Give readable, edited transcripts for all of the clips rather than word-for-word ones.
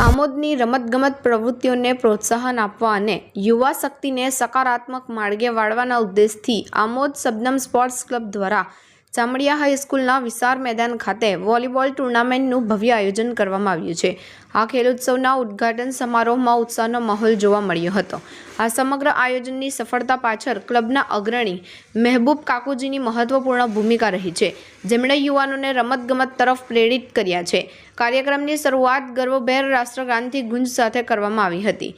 આમોદની રમતગમત પ્રવૃત્તિઓને પ્રોત્સાહન આપવા અને યુવા શક્તિને સકારાત્મક માર્ગે વાળવાના ઉદ્દેશથી આમોદ શબનમ સ્પોર્ટ્સ ક્લબ દ્વારા ચામડિયા હાઈસ્કૂલના વિશાળ મેદાન ખાતે વોલીબોલ ટુર્નામેન્ટનું ભવ્ય આયોજન કરવામાં આવ્યું છે। આ ખેલોત્સવના ઉદ્ઘાટન સમારોહમાં ઉત્સાહનો માહોલ જોવા મળ્યો હતો। આ સમગ્ર આયોજનની સફળતા પાછળ ક્લબના અગ્રણી મહેબૂબ કાકુજીની મહત્વપૂર્ણ ભૂમિકા રહી છે, જેમણે યુવાનોને રમતગમત તરફ પ્રેરિત કર્યા છે। કાર્યક્રમની શરૂઆત ગર્વભેર રાષ્ટ્રગાનથી ગુંજ સાથે કરવામાં આવી હતી,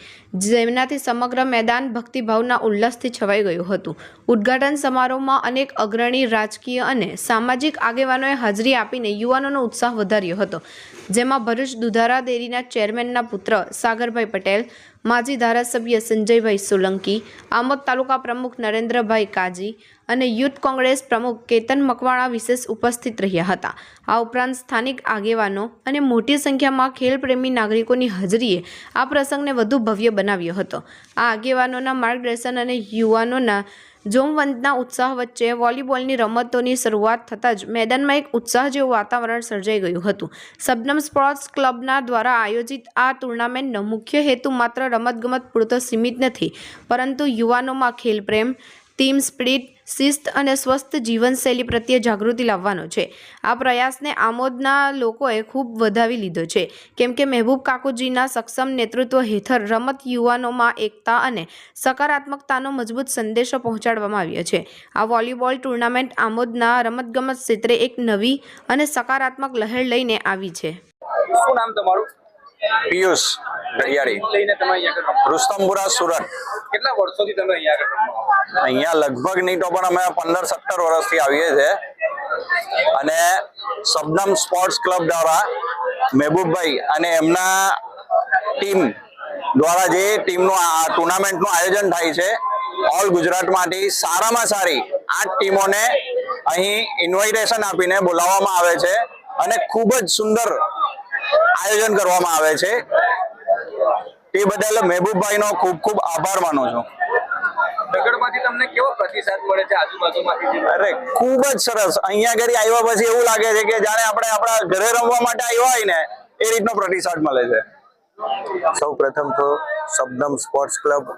જેનાથી સમગ્ર મેદાન ભક્તિભાવના ઉલ્લાસથી છવાઈ ગયું હતું। ઉદ્ઘાટન સમારોહમાં અનેક અગ્રણી રાજકીય અને સામાજિક આગેવાનોએ હાજરી આપીને યુવાનોનો ઉત્સાહ વધાર્યો હતો, જેમાં ભરૂચ દુધારા ડેરીના ચેરમેનના પુત્ર સાગરભાઈ પટેલ, માજી ધારાસભ્ય સંજયભાઈ સોલંકી, આમોદ તાલુકા પ્રમુખ નરેન્દ્રભાઈ કાજી અને યુથ કોંગ્રેસ પ્રમુખ કેતન મકવાણા વિશેષ ઉપસ્થિત રહ્યા હતા। આ ઉપરાંત સ્થાનિક આગેવાનો અને મોટી સંખ્યામાં ખેલપ્રેમી નાગરિકોની હાજરીએ આ પ્રસંગને વધુ ભવ્ય બનાવ્યો હતો। આ આગેવાનોના માર્ગદર્શન અને યુવાનોના જોમવંતના ઉત્સાહ વચ્ચે વોલીબોલની રમતોની શરૂઆત થતાં જ મેદાનમાં એક ઉત્સાહ જેવું વાતાવરણ સર્જાઈ ગયું હતું। શબનમ સ્પોર્ટ્સ ક્લબના દ્વારા આયોજિત આ ટુર્નામેન્ટનો મુખ્ય હેતુ માત્ર રમતગમત પૂરતો સીમિત નથી, પરંતુ યુવાનોમાં ખેલપ્રેમ, ટીમ સ્પિરિટ, શિસ્ત અને સ્વસ્થ જીવનશૈલી પ્રત્યે જાગૃતિ લાવવાનો છે। આ પ્રયાસને આમોદના લોકોએ ખૂબ વધાવી લીધો છે, કેમ કે મહેબૂબ કાકુજીના સક્ષમ નેતૃત્વ હેઠળ રમત યુવાનોમાં એકતા અને સકારાત્મકતાનો મજબૂત સંદેશો પહોંચાડવામાં આવ્યો છે। આ વોલીબોલ ટુર્નામેન્ટ આમોદના રમતગમત ક્ષેત્રે એક નવી અને સકારાત્મક લહેર લઈને આવી છે। શું નામ તમારું? પિયુષ ગડિયાળી, લઈને તમે અહીંયા રુસ્તમપુરા, સુરત। કેટલા વર્ષોથી તમે અહીંયા લગભગ નહીં તો પણ અમે 15-17 વર્ષથી આવીએ છીએ અને શબનમ સ્પોર્ટ્સ ક્લબ દ્વારા મહેબૂબભાઈ અને એમના ટીમ દ્વારા જે ટીમનું આ ટુર્નામેન્ટનું આયોજન થાય છે, ઓલ ગુજરાતમાંથી સારામાં સારી 8 ટીમોને અહીં ઇન્વાઇટેશન આપીને બોલાવવામાં આવે છે અને ખૂબ જ સુંદર આયોજન કરવામાં આવે છે। એ બદલ મહેબૂબભાઈનો ખૂબ ખૂબ આભાર માનું છું। નગરમાંથી તમને કેવો પ્રતિસાદ મળે છે આજુબાજુમાંથી? અરે ખૂબ જ સરસ। અહીંયા ઘરે આવ્યા પછી એવું લાગે છે કે જાણે આપણે આપણા ઘરે રમવા માટે આવ્યા હોય ને એ રીતનો પ્રતિસાદ મળે છે। સૌ પ્રથમ તો શબનમ સ્પોર્ટ્સ ક્લબ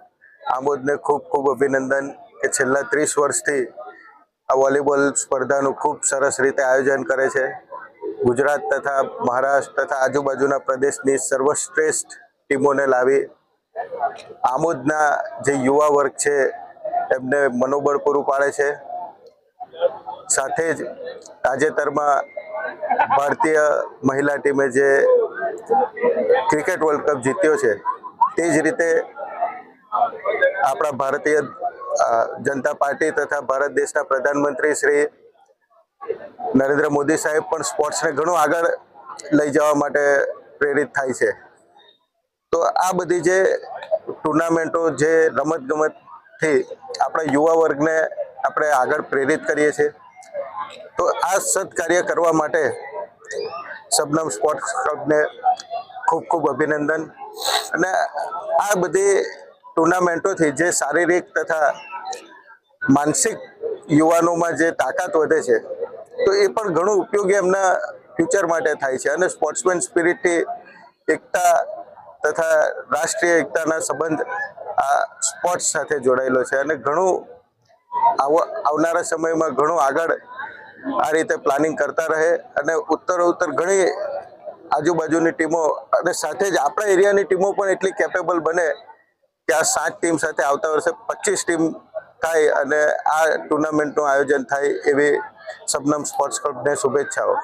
આમોદને ખૂબ ખૂબ અભિનંદન કે છેલ્લા 30 વર્ષથી આ વોલીબોલ સ્પર્ધાનું ખૂબ સરસ રીતે આયોજન કરે છે। ગુજરાત તથા મહારાષ્ટ્ર તથા આજુબાજુના પ્રદેશની સર્વશ્રેષ્ઠ ટીમોને લાવી આમોદના જે યુવા વર્ગ છે એમને મનોબળ પૂરું પાડે છે। સાથે જ તાજેતરમાં ભારતીય મહિલા ટીમે જે ક્રિકેટ વર્લ્ડ કપ જીત્યો છે, તે જ રીતે આપણા ભારતીય જનતા પાર્ટી તથા ભારત દેશના પ્રધાનમંત્રી શ્રી નરેન્દ્ર મોદી સાહેબ પણ સ્પોર્ટ્સને ઘણું આગળ લઈ જવા માટે પ્રેરિત થાય છે। તો આ બધી જે ટુર્નામેન્ટો જે રમતગમતથી આપણા યુવા વર્ગને આપણે આગળ પ્રેરિત કરીએ છીએ, તો આ સત્કાર્ય કરવા માટે શબનમ સ્પોર્ટ્સ ક્લબને ખૂબ ખૂબ અભિનંદન। અને આ બધી ટુર્નામેન્ટોથી જે શારીરિક તથા માનસિક યુવાનોમાં જે તાકાત વધે છે, તો એ પણ ઘણું ઉપયોગી એમના ફ્યુચર માટે થાય છે અને સ્પોર્ટ્સમેન સ્પિરિટથી એકતા તથા રાષ્ટ્રીય એકતાના સંબંધ આ સ્પોર્ટ્સ સાથે જોડાયેલો છે અને ઘણું આવનારા સમયમાં ઘણું આગળ આ રીતે પ્લાનિંગ કરતા રહે અને ઉત્તરોત્તર ઘણી આજુબાજુની ટીમો અને સાથે જ આપણા એરિયાની ટીમો પણ એટલી કેપેબલ બને કે આ 7 ટીમ સાથે આવતા વર્ષે 25 ટીમ થાય અને આ ટુર્નામેન્ટનું આયોજન થાય એવી શબનમ સ્પોર્ટ્સ ક્લબને શુભેચ્છાઓ।